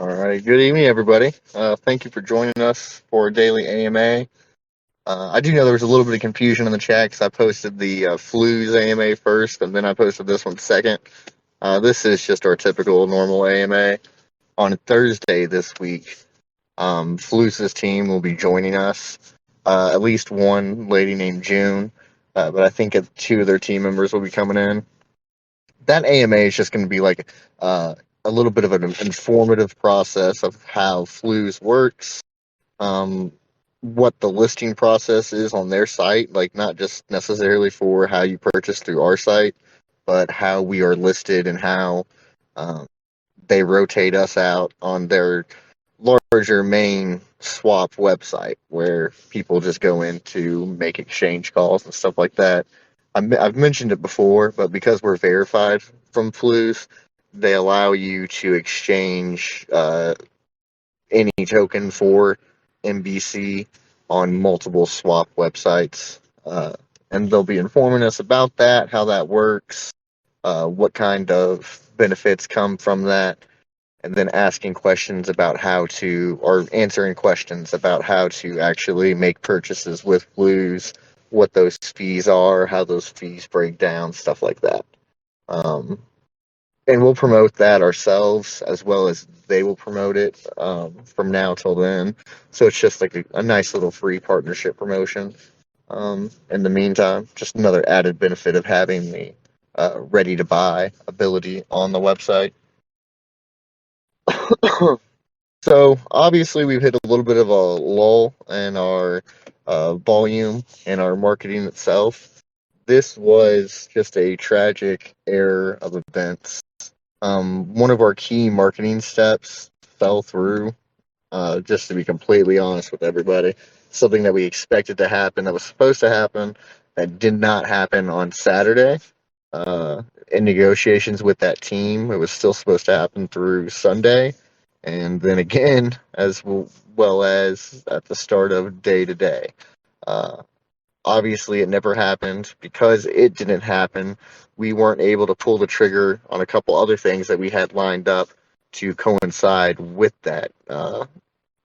All right. Good evening, everybody. Thank you for joining us for a daily AMA. I do know there was a little bit of confusion in the chat because I posted the Flues AMA first, and then I posted this one second. This is just our typical normal AMA. On Thursday this week, Flues' team will be joining us. At least one lady named June, but I think two of their team members will be coming in. That AMA is just going to be like a little bit of an informative process of how Flues works, um, what the listing process is on their site, like not just necessarily for how you purchase through our site, but how we are listed and how um, they rotate us out on their larger main swap website where people just go in to make exchange calls and stuff like that. I've mentioned it before, but because we're verified from Flues, they allow you to exchange any token for MBC on multiple swap websites. And they'll be informing us about that, how that works, what kind of benefits come from that, and then asking questions about how to, or answering questions about how to actually make purchases with Blues, what those fees are, how those fees break down, stuff like that. Um, and we'll promote that ourselves as well as they will promote it from now till then. So it's just like a nice little free partnership promotion. In the meantime, just another added benefit of having the ready to buy ability on the website. So obviously we've hit a little bit of a lull in our volume and our marketing itself. This was just a tragic error of events. One of our key marketing steps fell through. Just to be completely honest with everybody, something that we expected to happen, that was supposed to happen, that did not happen on Saturday. In negotiations with that team, it was still supposed to happen through Sunday, and then again, as well as at the start of day to day. Obviously, it never happened. Because it didn't happen, we weren't able to pull the trigger on a couple other things that we had lined up to coincide with that.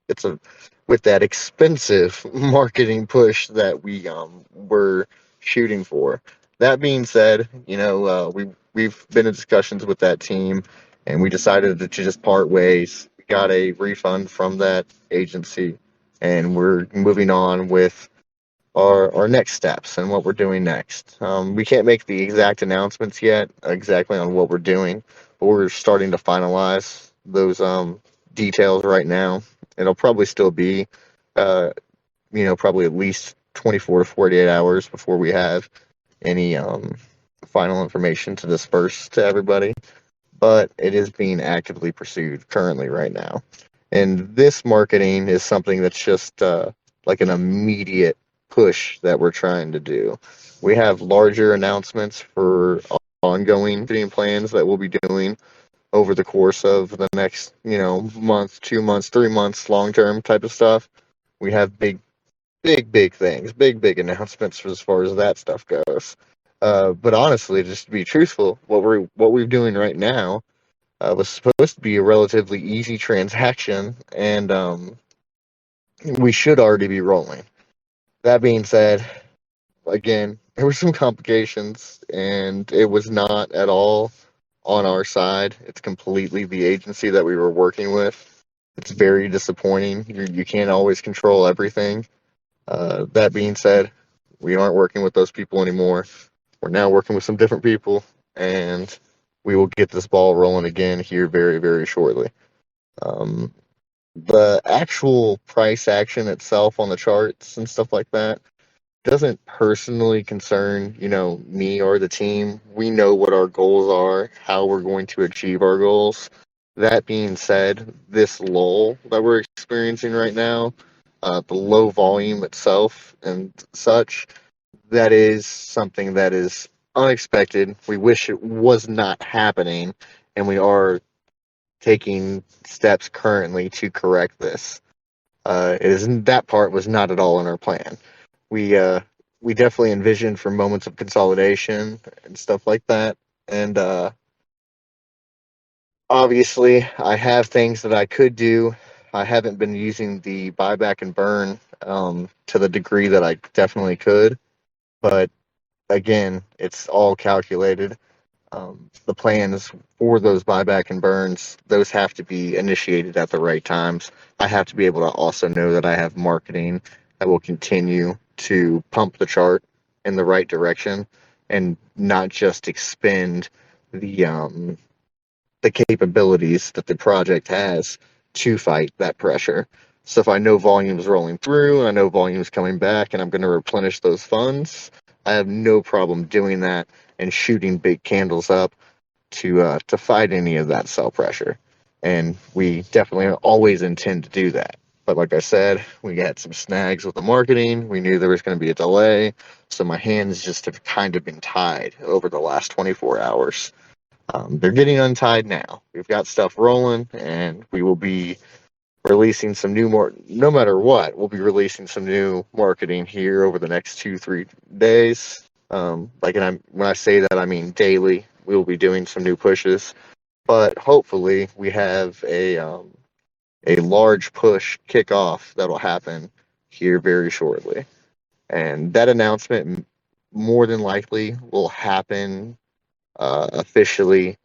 It's a with that expensive marketing push that we were shooting for. That being said, we've been in discussions with that team, and we decided to just part ways. We got a refund from that agency, and we're moving on with our next steps and what we're doing next. We can't make the exact announcements yet, exactly on what we're doing, but we're starting to finalize those details right now. It'll probably still be, uh, probably at least 24 to 48 hours before we have any final information to disperse to everybody. But it is being actively pursued currently right now. And this marketing is something that's just like an immediate push that we're trying to do. We have larger announcements for ongoing marketing plans that we'll be doing over the course of the next, month, 2 months, 3 months, long term type of stuff. We have big things, big announcements as far as that stuff goes. But honestly, just to be truthful, what we're doing right now was supposed to be a relatively easy transaction, and we should already be rolling. That being said, again, there were some complications, and it was not at all on our side. It's completely the agency that we were working with. It's very disappointing. You can't always control everything. That being said, we aren't working with those people anymore. We're now working with some different people, and we will get this ball rolling again here very, very shortly. The actual price action itself on the charts and stuff like that doesn't personally concern, me or the team. We know what our goals are, how we're going to achieve our goals. That being said, this lull that we're experiencing right now, the low volume itself and such, that is something that is unexpected. We wish it was not happening, and we are taking steps currently to correct this. That part was not at all in our plan. We definitely envisioned for moments of consolidation and stuff like that, and Obviously, I have things that I could do. I haven't been using the buyback and burn to the degree that I definitely could, but again, it's all calculated. The plans for those buyback and burns, those have to be initiated at the right times. I have to be able to also know that I have marketing that will continue to pump the chart in the right direction and not just expend the the capabilities that the project has to fight that pressure. So if I know volume's rolling through and I know volume's coming back and I'm going to replenish those funds, I have no problem doing that and shooting big candles up to fight any of that sell pressure. And we definitely always intend to do that. But like I said, we had some snags with the marketing. We knew there was going to be a delay. So my hands just have kind of been tied over the last 24 hours. They're getting untied now. We've got stuff rolling, and we will be releasing some new more. No matter what, we'll be releasing some new marketing here over the next 2-3 days. When I say that, I mean daily. We will be doing some new pushes, but hopefully we have a large push kickoff that'll happen here very shortly, and that announcement more than likely will happen officially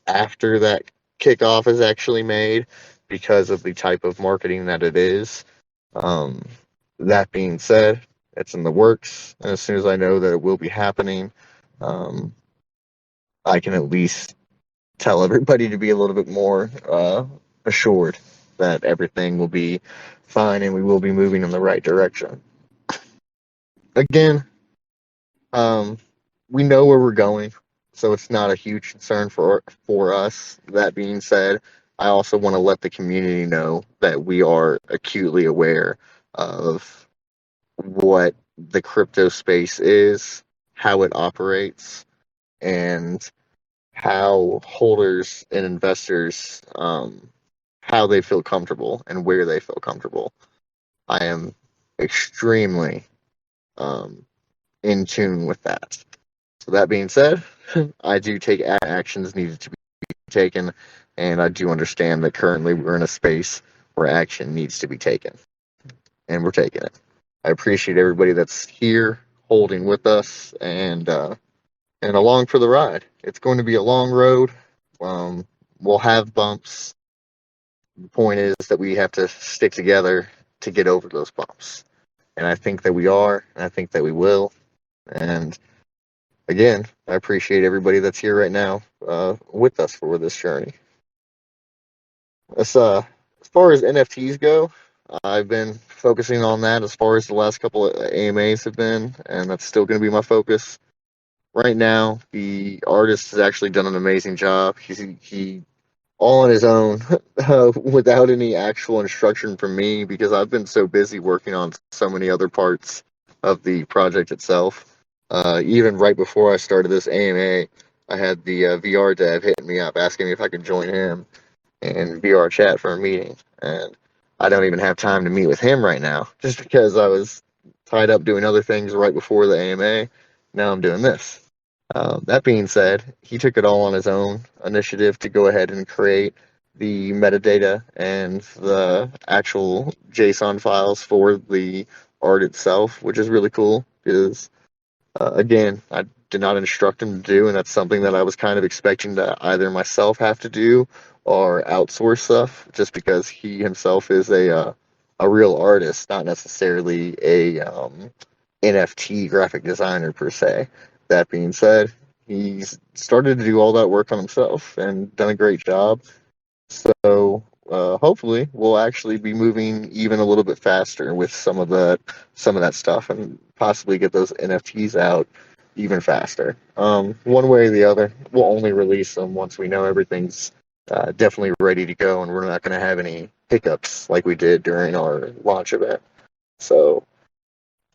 after that kickoff is actually made because of the type of marketing that it is. Um, that being said, it's in the works, and as soon as I know that it will be happening, um, I can at least tell everybody to be a little bit more assured that everything will be fine and we will be moving in the right direction. Again, um, we know where we're going, so it's not a huge concern for us. That being said, I also want to let the community know that we are acutely aware of what the crypto space is, how it operates, and how holders and investors how they feel comfortable and where they feel comfortable. I am extremely um, in tune with that. So that being said, I do take actions needed to be taken, and I do understand that currently we're in a space where action needs to be taken, and we're taking it. I appreciate everybody that's here holding with us and along for the ride. It's going to be a long road. Um, we'll have bumps. The point is that we have to stick together to get over those bumps, and I think that we are, and I think that we will. And again, I appreciate everybody that's here right now with us for this journey. As far as NFTs go, I've been focusing on that as far as the last couple of AMAs have been, and that's still going to be my focus. Right now, the artist has actually done an amazing job. He all on his own, without any actual instruction from me, because I've been so busy working on so many other parts of the project itself. Even right before I started this AMA, I had the VR dev hitting me up asking me if I could join him in VR chat for a meeting. And I don't even have time to meet with him right now, just because I was tied up doing other things right before the AMA. Now I'm doing this. That being said, he took it all on his own initiative to go ahead and create the metadata and the actual JSON files for the art itself, which is really cool because, again, I did not instruct him to do, and that's something that I was kind of expecting to either myself have to do or outsource stuff, just because he himself is a real artist, not necessarily a NFT graphic designer per se. That being said, he's started to do all that work on himself and done a great job. So hopefully, we'll actually be moving even a little bit faster with some of that stuff, and possibly get those NFTs out even faster. One way or the other, we'll only release them once we know everything's definitely ready to go, and we're not going to have any hiccups like we did during our launch event. So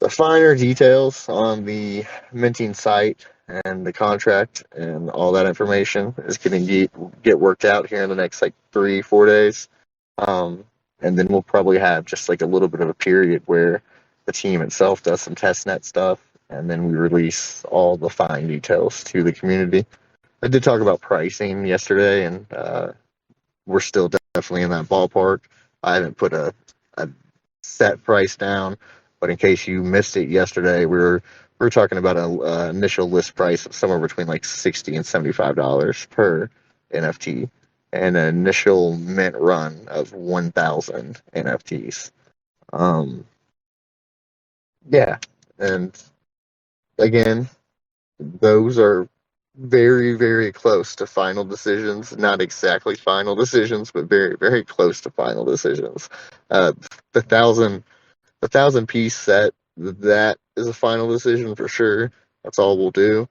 the finer details on the minting site and the contract and all that information is going to get worked out here in the next like 3-4 days. And then we'll probably have just like a little bit of a period where the team itself does some testnet stuff, and then we release all the fine details to the community. I did talk about pricing yesterday, and we're still definitely in that ballpark. I haven't put a set price down, but in case you missed it yesterday, we were talking about an initial list price of somewhere between like $60 and $75 per NFT, and an initial mint run of 1,000 NFTs. Um, yeah, and again, those are very, very close to final decisions. Not exactly final decisions, but very, very close to final decisions. Uh, the thousand piece set, that is a final decision for sure. That's all we'll do.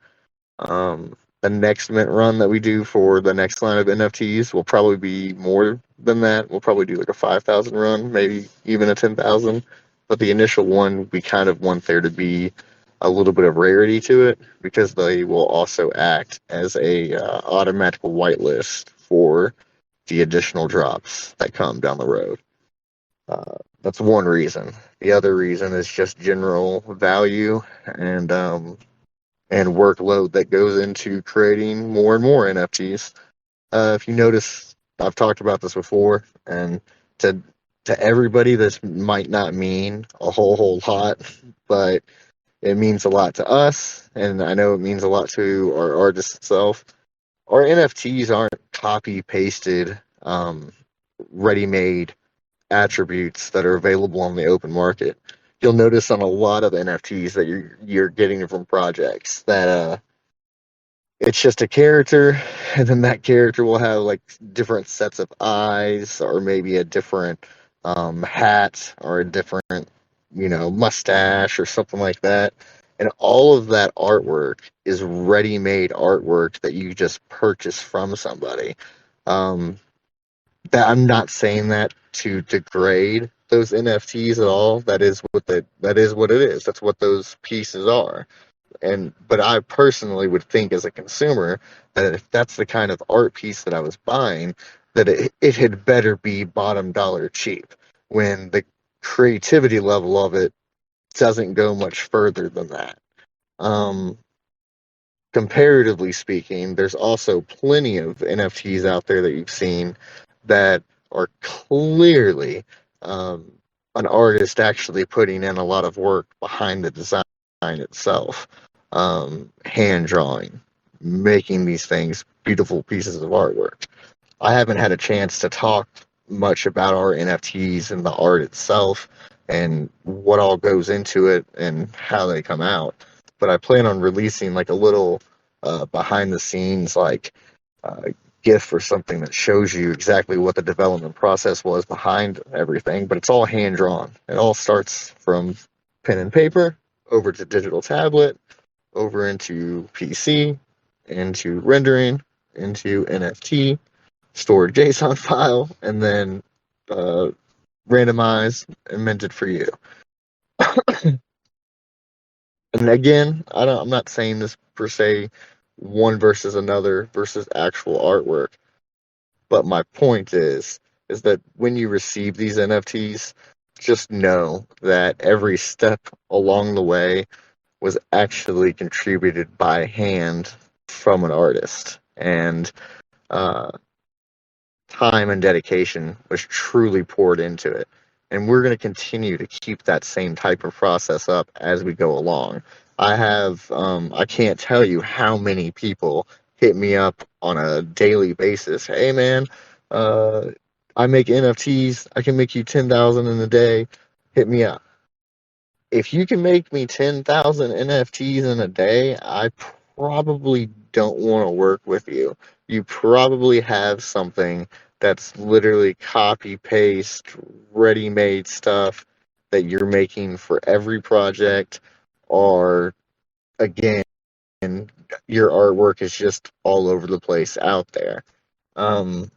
The next mint run that we do for the next line of NFTs will probably be more than that. We'll probably do like a 5,000 run, maybe even a 10,000. But the initial one, we kind of want there to be a little bit of rarity to it because they will also act as a automatic whitelist for the additional drops that come down the road. That's one reason. The other reason is just general value and workload that goes into creating more and more NFTs. If you notice, I've talked about this before, and to to everybody, this might not mean a whole lot, but it means a lot to us, and I know it means a lot to our artist itself. Our NFTs aren't copy pasted, ready made attributes that are available on the open market. You'll notice on a lot of NFTs that you're getting from projects that it's just a character, and then that character will have like different sets of eyes, or maybe a different hat, or a different, mustache, or something like that. And all of that artwork is ready-made artwork that you just purchase from somebody. Um, that I'm not saying that to degrade those NFTs at all. That is what it is. That's what those pieces are. But I personally would think as a consumer that if that's the kind of art piece that I was buying, that it had better be bottom dollar cheap, when the creativity level of it doesn't go much further than that. Um, Comparatively speaking, there's also plenty of NFTs out there that you've seen that are clearly um, an artist actually putting in a lot of work behind the design itself, hand drawing, making these things beautiful pieces of artwork. I haven't had a chance to talk much about our NFTs and the art itself and what all goes into it and how they come out. But I plan on releasing like a little behind the scenes, like uh, GIF or something that shows you exactly what the development process was behind everything. But it's all hand drawn. It all starts from pen and paper over to digital tablet, over into PC, into rendering, into NFT, stored JSON file, and then uh, randomized and minted for you. And again, I'm not saying this per se one versus another versus actual artwork, but my point is that when you receive these NFTs, just know that every step along the way was actually contributed by hand from an artist, and uh, time and dedication was truly poured into it. And we're going to continue to keep that same type of process up as we go along. I can't tell you how many people hit me up on a daily basis. Hey, man, uh, I make NFTs. I can make you 10,000 in a day. Hit me up. If you can make me 10,000 NFTs in a day, I probably don't want to work with you. You probably have something that's literally copy paste, ready made stuff that you're making for every project, or again, your artwork is just all over the place out there. Um,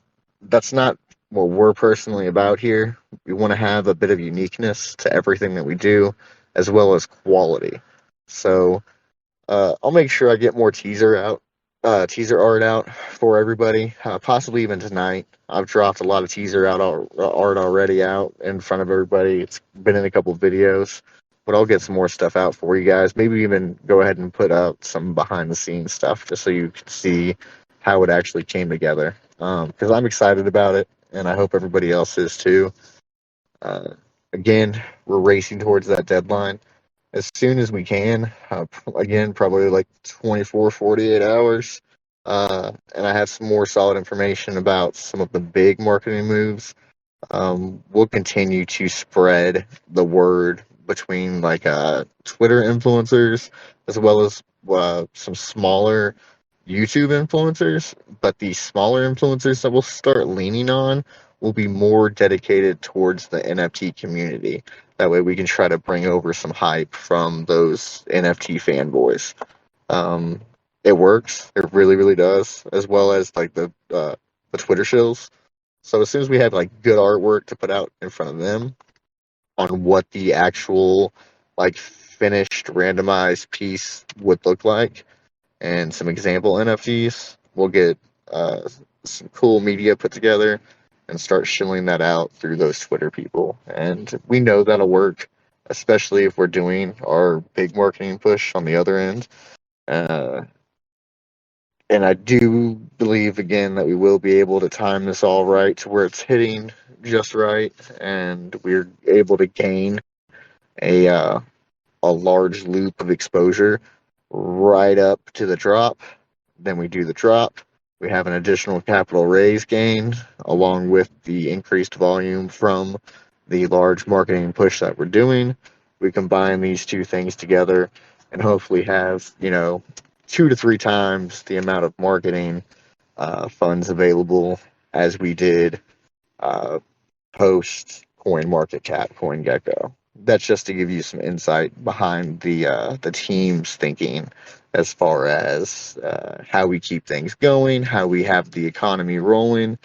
that's not what we're personally about here. We want to have a bit of uniqueness to everything that we do, as well as quality. So I'll make sure I get more teaser art out for everybody, possibly even tonight. I've dropped a lot of art already out in front of everybody. It's been in a couple of videos, but I'll get some more stuff out for you guys. Maybe even go ahead and put out some behind the scenes stuff just so you can see how it actually came together. because I'm excited about it, and I hope everybody else is too. Uh, Again, we're racing towards that deadline as soon as we can. Again, probably like 24, 48 hours. And I have some more solid information about some of the big marketing moves. We'll continue to spread the word between like Twitter influencers as well as some smaller YouTube influencers. But the smaller influencers that we'll start leaning on will be more dedicated towards the NFT community. That way, we can try to bring over some hype from those NFT fanboys. Um, it works. It really, really does. As well as like the Twitter shills. So as soon as we have like good artwork to put out in front of them on what the actual like finished randomized piece would look like and some example NFTs, we'll get some cool media put together and start shilling that out through those Twitter people. And we know that'll work, especially if we're doing our big marketing push on the other end. Uh, and I do believe again that we will be able to time this all right to where it's hitting just right, and we're able to gain a uh, a large loop of exposure right up to the drop. Then we do the drop. We have an additional capital raise gain along with the increased volume from the large marketing push that we're doing. We combine these two things together and hopefully have, 2 to 3 times the amount of marketing funds available as we did uh, post coin market cap coin gecko. That's just to give you some insight behind the team's thinking as far as how we keep things going, how we have the economy rolling.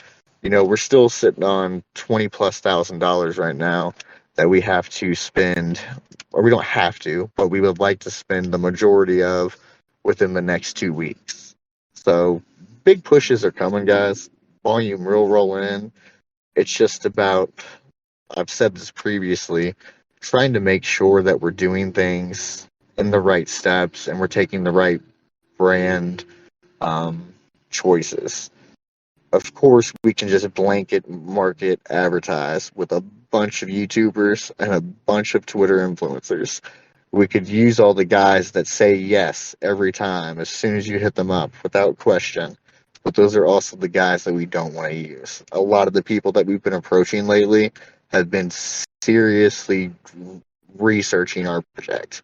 We're still sitting on $20,000+ right now that we have to spend, or we don't have to, but we would like to spend the majority of within the next 2 weeks. So big pushes are coming, guys. Volume real rolling in. It's just about, I've said this previously, trying to make sure that we're doing things in the right steps and we're taking the right brand um, choices. Of course, we can just blanket market advertise with a bunch of YouTubers and a bunch of Twitter influencers. We could use all the guys that say yes every time as soon as you hit them up without question. But those are also the guys that we don't want to use. A lot of the people that we've been approaching lately have been seriously researching our project,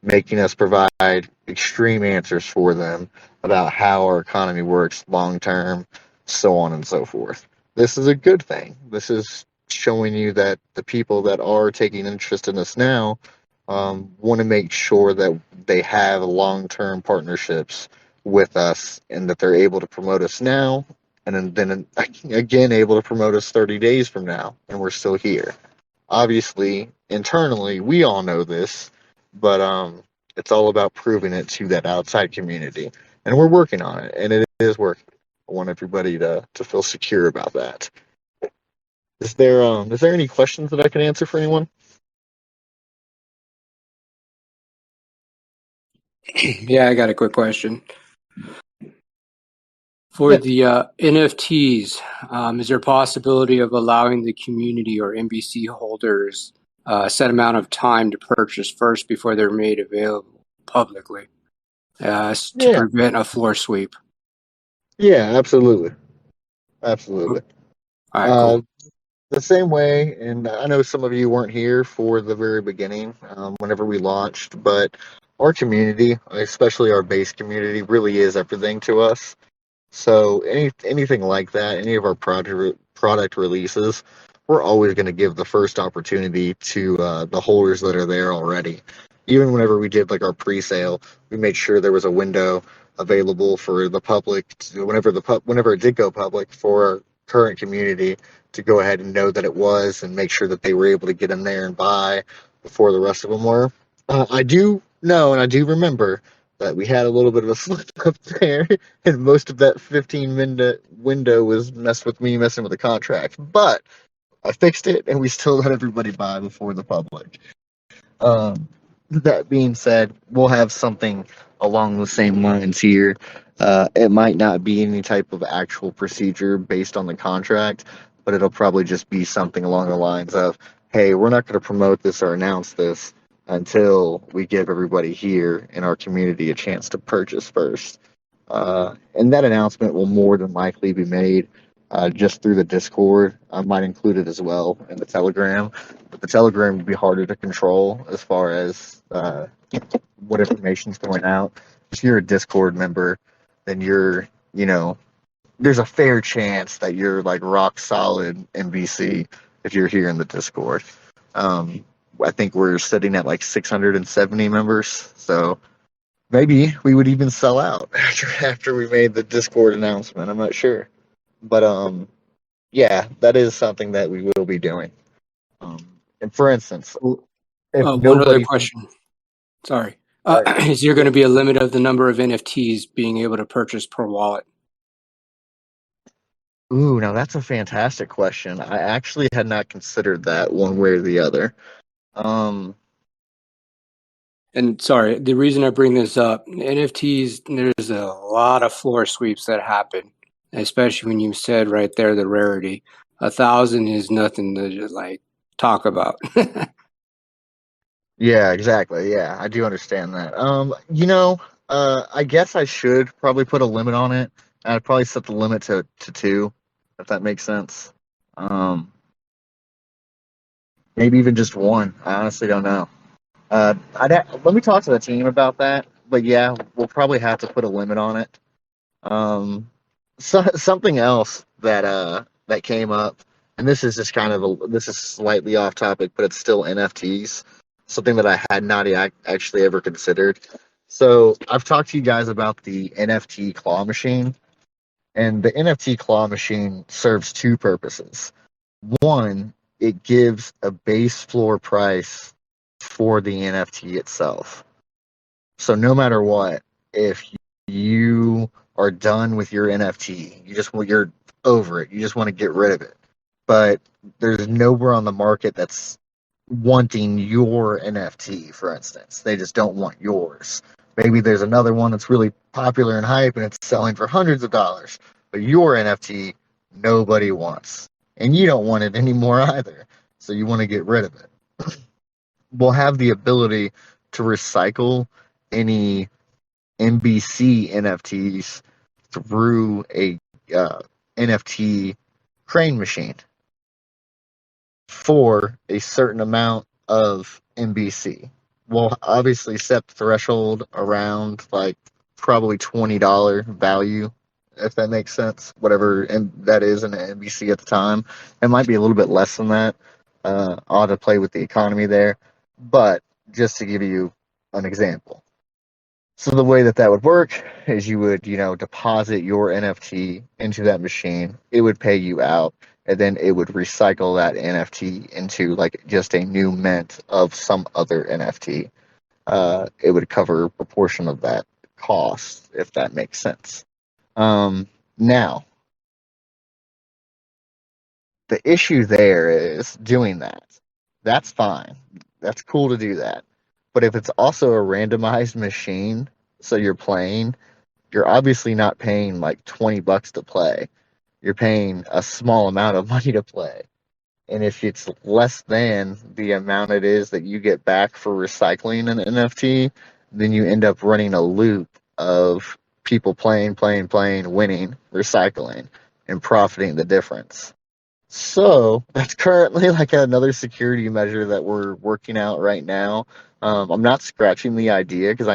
making us provide extreme answers for them about how our economy works long term, so on and so forth. This is a good thing. This is showing you that the people that are taking interest in us now want to make sure that they have long term partnerships with us and that they're able to promote us now and then again able to promote us 30 days from now and we're still here. Obviously, internally, we all know this, but it's all about proving it to that outside community, and we're working on it, and it is working. I want everybody to feel secure about that. Is there any questions that I can answer for anyone? Yeah, I got a quick question. For Yeah, the NFTs, is there a possibility of allowing the community or MBC holders a set amount of time to purchase first before they're made available publicly to yeah, prevent a floor sweep? yeah, absolutely, absolutely. All right, Uh, cool. the same way, and I know some of you weren't here for the very beginning, whenever we launched, but our community, especially our base community, really is everything to us. So anything like that, any of our product releases, we're always going to give the first opportunity to the holders that are there already. Even whenever we did like our pre-sale, we made sure there was a window available for the public whenever it did go public for our current community to go ahead and know that it was and make sure that they were able to get in there and buy before the rest of them were. I do know and I do remember that we had a little bit of a slip up there, and most of that 15-minute window was messing with the contract. But I fixed it, and we still let everybody buy before the public. That being said, we'll have something along the same lines here It might not be any type of actual procedure based on the contract, but it'll probably just be something along the lines of, hey, we're not going to promote this or announce this until we give everybody here in our community a chance to purchase first. And that announcement will more than likely be made just through the Discord. I might include it as well in the Telegram, but the Telegram would be harder to control as far as what information's going out. If you're a Discord member, then there's a fair chance that you're like rock solid MVC if you're here in the Discord. I think we're sitting at like 670 members, so maybe we would even sell out after we made the Discord announcement. I'm not sure, but yeah, that is something that we will be doing. And for instance, if One other nobody, question. Sorry. uh, Is there going to be a limit of the number of NFTs being able to purchase per wallet? ooh, now that's a fantastic question. I actually had not considered that one way or the other. Um, And sorry, the reason I bring this up, NFTs, there's a lot of floor sweeps that happen, especially when you said right there the rarity. 1,000 is nothing to just like talk about. yeah, exactly. Yeah, I do understand that. I guess I should probably put a limit on it. I'd probably set the limit to two, if that makes sense. Um, Maybe even just one. I honestly don't know. Let me talk to the team about that. But yeah, we'll probably have to put a limit on it. Something else that came up, and this is just this is slightly off topic, but it's still NFTs. Something that I had not actually ever considered. So I've talked to you guys about the NFT claw machine, and the NFT claw machine serves two purposes. One, it gives a base floor price for the NFT itself. So no matter what, if you are done with your NFT, you're over it. You just want to get rid of it. But there's nowhere on the market that's wanting your NFT, for instance. They just don't want yours. Maybe there's another one that's really popular and hype and it's selling for hundreds of dollars. But your NFT, nobody wants. And you don't want it anymore either. So you want to get rid of it. We'll have the ability to recycle any MBC NFTs through a NFT crane machine for a certain amount of MBC. We'll obviously set the threshold around like probably $20 value, if that makes sense. Whatever that is in an MBC at the time. It might be a little bit less than that. I'll have to play with the economy there. But just to give you an example. So the way that would work is you would, deposit your NFT into that machine. It would pay you out, and then it would recycle that NFT into like just a new mint of some other NFT. It would cover a proportion of that cost, if that makes sense. Now, the issue there is doing that. That's fine. That's cool to do that. But if it's also a randomized machine, so you're obviously not paying like $20 to play. You're paying a small amount of money to play. And if it's less than the amount it is that you get back for recycling an NFT, then you end up running a loop of people playing, winning, recycling, and profiting the difference. So that's currently like another security measure that we're working out right now. I'm not scratching the idea because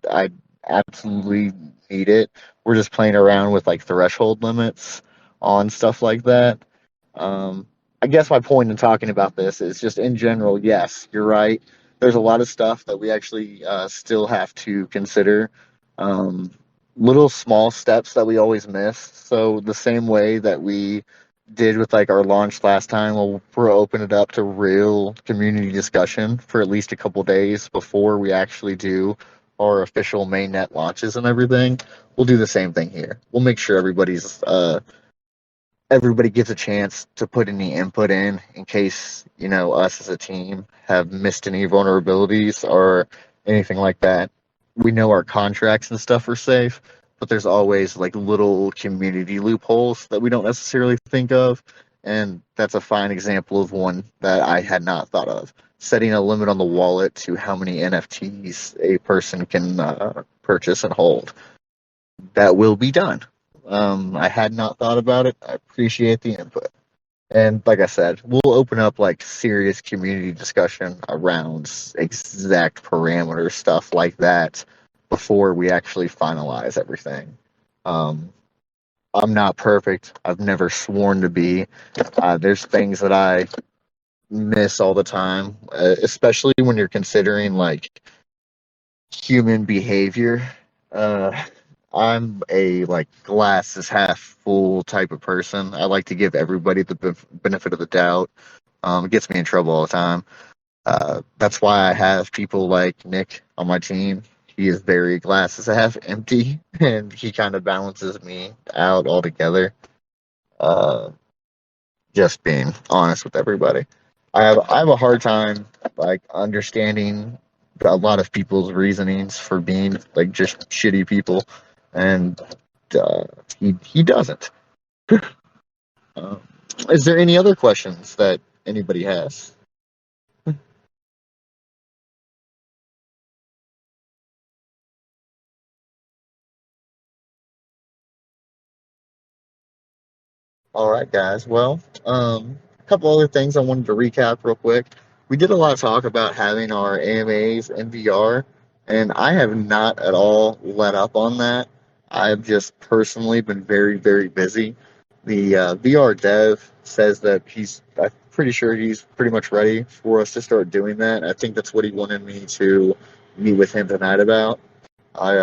I absolutely need it. We're just playing around with like threshold limits on stuff like that. Um, I guess my point in talking about this is just in general, yes, you're right. There's a lot of stuff that we actually still have to consider. Um, Little small steps that we always miss. So the same way that we did with like our launch last time, we'll open it up to real community discussion for at least a couple days before we actually do our official mainnet launches and everything. We'll do the same thing here. We'll make sure everybody gets a chance to put any input in case, us as a team have missed any vulnerabilities or anything like that. We know our contracts and stuff are safe, but there's always like little community loopholes that we don't necessarily think of. And that's a fine example of one that I had not thought of. Setting a limit on the wallet to how many NFTs a person can purchase and hold. That will be done. I had not thought about it. I appreciate the input. And like I said, we'll open up like serious community discussion around exact parameter stuff like that before we actually finalize everything. Um, I'm not perfect. I've never sworn to be. There's things that I miss all the time, especially when you're considering like human behavior. Uh, I'm a like glass is half full type of person. I like to give everybody the benefit of the doubt. It gets me in trouble all the time. That's why I have people like Nick on my team. He is very glass is half empty, and he kind of balances me out altogether. Uh, just being honest with everybody. I have a hard time like understanding a lot of people's reasonings for being like just shitty people, and uh, he doesn't. Uh, is there any other questions that anybody has? All right, guys. Well, a couple other things I wanted to recap real quick. We did a lot of talk about having our AMAs in VR, and I have not at all let up on that. I've just personally been very, very busy. The VR dev says that I'm pretty sure he's pretty much ready for us to start doing that. I think that's what he wanted me to meet with him tonight about. I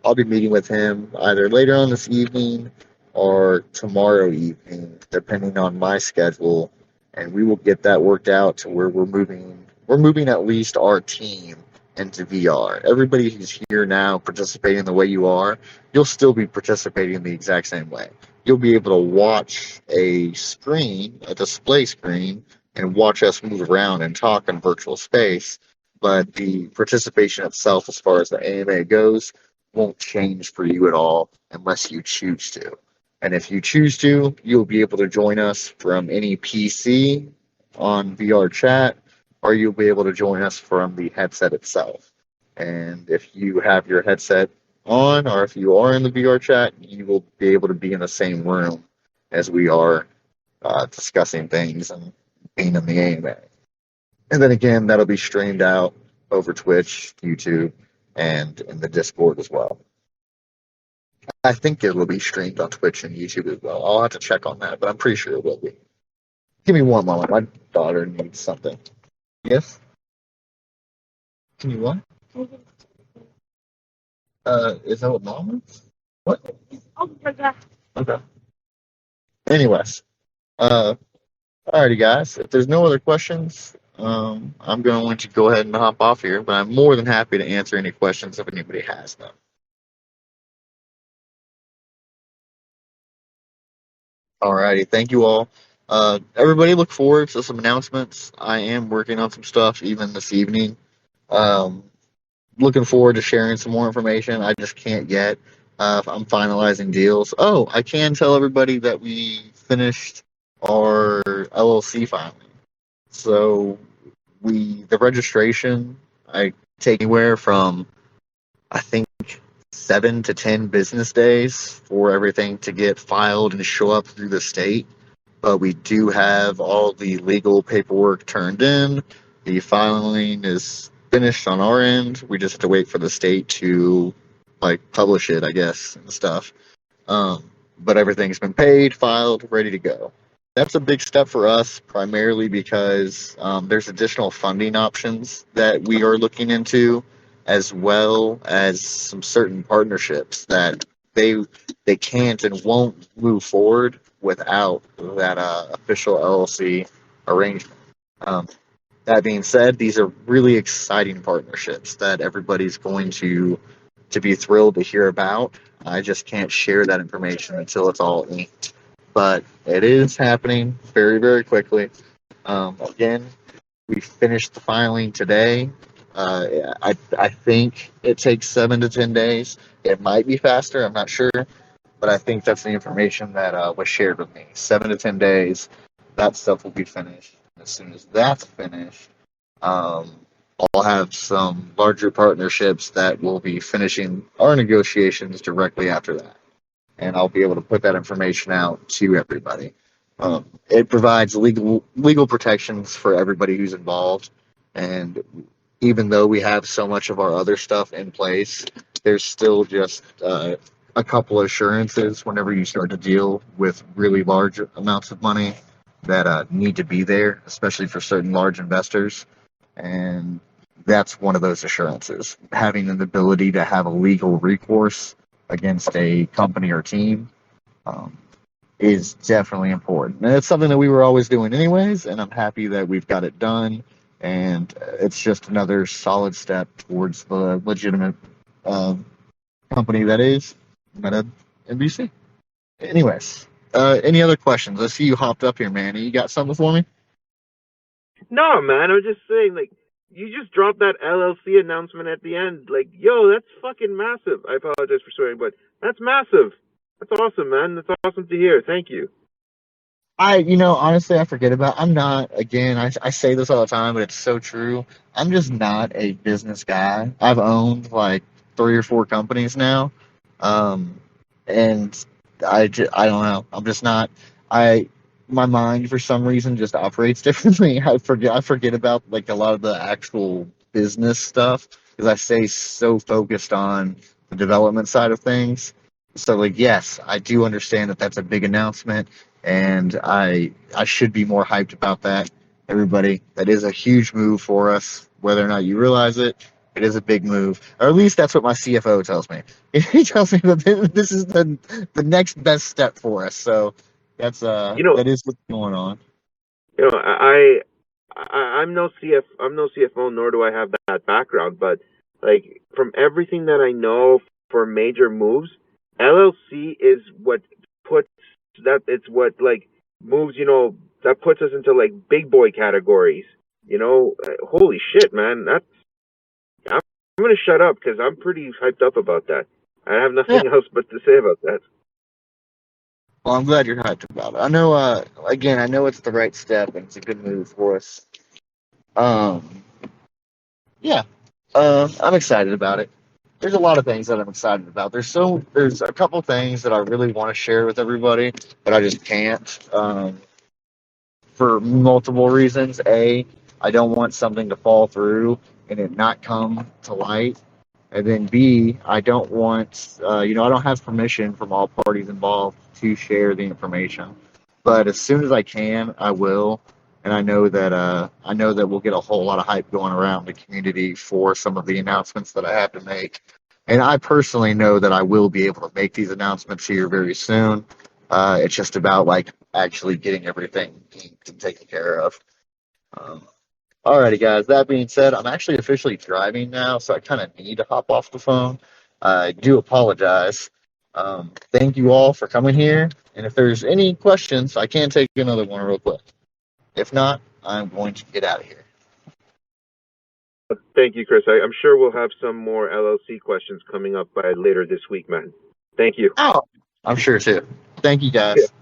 I'll be meeting with him either later on this evening or tomorrow evening, depending on my schedule, and we will get that worked out to where we're moving at least our team into VR. Everybody who's here now participating the way you are, you'll still be participating the exact same way. You'll be able to watch a screen, a display screen, and watch us move around and talk in virtual space. But the participation itself, as far as the AMA goes, won't change for you at all unless you choose to. And if you choose to, you'll be able to join us from any PC on VR chat, or you'll be able to join us from the headset itself. And if you have your headset on, or if you are in the VR chat, you will be able to be in the same room as we are discussing things and being in the AMA. And then again, that'll be streamed out over Twitch, YouTube, and in the Discord as well. I think it will be streamed on Twitch and YouTube as well. I'll have to check on that, but I'm pretty sure it will be. Give me one moment. My daughter needs something. Yes? Can you what? Is that what mom wants? What? Okay. Anyways, alrighty, guys. If there's no other questions, I'm going to go ahead and hop off here, but I'm more than happy to answer any questions if anybody has them. Alrighty, thank you all. Everybody look forward to some announcements. I am working on some stuff even this evening. Um, Looking forward to sharing some more information. I just can't yet. I'm finalizing deals. Oh, I can tell everybody that we finished our LLC filing. So the registration, I take anywhere from, I think, 7 to 10 business days for everything to get filed and show up through the state. But we do have all the legal paperwork turned in. The filing is finished on our end. We just have to wait for the state to like publish it, I guess, and stuff. But everything's been paid, filed, ready to go. That's a big step for us, primarily because there's additional funding options that we are looking into, as well as some certain partnerships that they they can't and won't move forward without that official LLC arrangement. Um, that being said, these are really exciting partnerships that everybody's going to be thrilled to hear about. I just can't share that information until it's all inked. But it is happening very, very quickly. Again, we finished the filing today. I think it takes 7 to 10 days. It might be faster. I'm not sure, but I think that's the information that was shared with me. 7 to 10 days, that stuff will be finished. As soon as that's finished, um, I'll have some larger partnerships that will be finishing our negotiations directly after that, and I'll be able to put that information out to everybody. It provides legal protections for everybody who's involved, and even though we have so much of our other stuff in place, there's still just a couple of assurances whenever you start to deal with really large amounts of money that need to be there, especially for certain large investors. And that's one of those assurances. Having an ability to have a legal recourse against a company or team um, is definitely important. And it's something that we were always doing anyways, and I'm happy that we've got it done. And it's just another solid step towards the legitimate uh, company that is MetaBUSD. Anyways, any other questions? I see you hopped up here, Manny. You got something for me? No, man, I was just saying, like, you just dropped that LLC announcement at the end. Like, yo, that's fucking massive. I apologize for swearing, but that's massive. That's awesome, man. That's awesome to hear. Thank you. Honestly, I forget about. I'm not. Again, I say this all the time, but it's so true. I'm just not a business guy. I've owned like 3 or 4 companies now, um, and I don't know. I'm just not. I My mind for some reason just operates differently. I forget about like a lot of the actual business stuff because I stay so focused on the development side of things. So like, yes, I do understand that that's a big announcement and I should be more hyped about that. Everybody, that is a huge move for us. Whether or not you realize it, it is a big move, or at least that's what my CFO tells me. He tells me that this is the next best step for us. So You know, that is what's going on. you know, I'm no CFO, nor do I have that background. But like from everything that I know for major moves, LLC is what puts it's what like moves. That puts us into like big boy categories. Holy shit, man. I'm gonna shut up because I'm pretty hyped up about that. I have Yeah. nothing else but to say about that. Well, I'm glad you're hyped about it. I know. Again, I know it's the right step and it's a good move for us. Um, yeah. I'm excited about it. There's a lot of things that I'm excited about. There's a couple things that I really want to share with everybody, but I just can't for multiple reasons. A, I don't want something to fall through and it not come to light. And then B, I don't want, I don't have permission from all parties involved to share the information. But as soon as I can, I will. And I know that we'll get a whole lot of hype going around the community for some of the announcements that I have to make. And I personally know that I will be able to make these announcements here very soon. It's just about like actually getting everything taken care of. Um, Alrighty, guys. That being said, I'm actually officially driving now, so I kind of need to hop off the phone. I do apologize. Thank you all for coming here. And if there's any questions, I can take another one real quick. If not, I'm going to get out of here. Thank you, Chris. I'm sure we'll have some more LLC questions coming up by later this week, man. Thank you. Oh, I'm sure too. Thank you, Yeah. guys.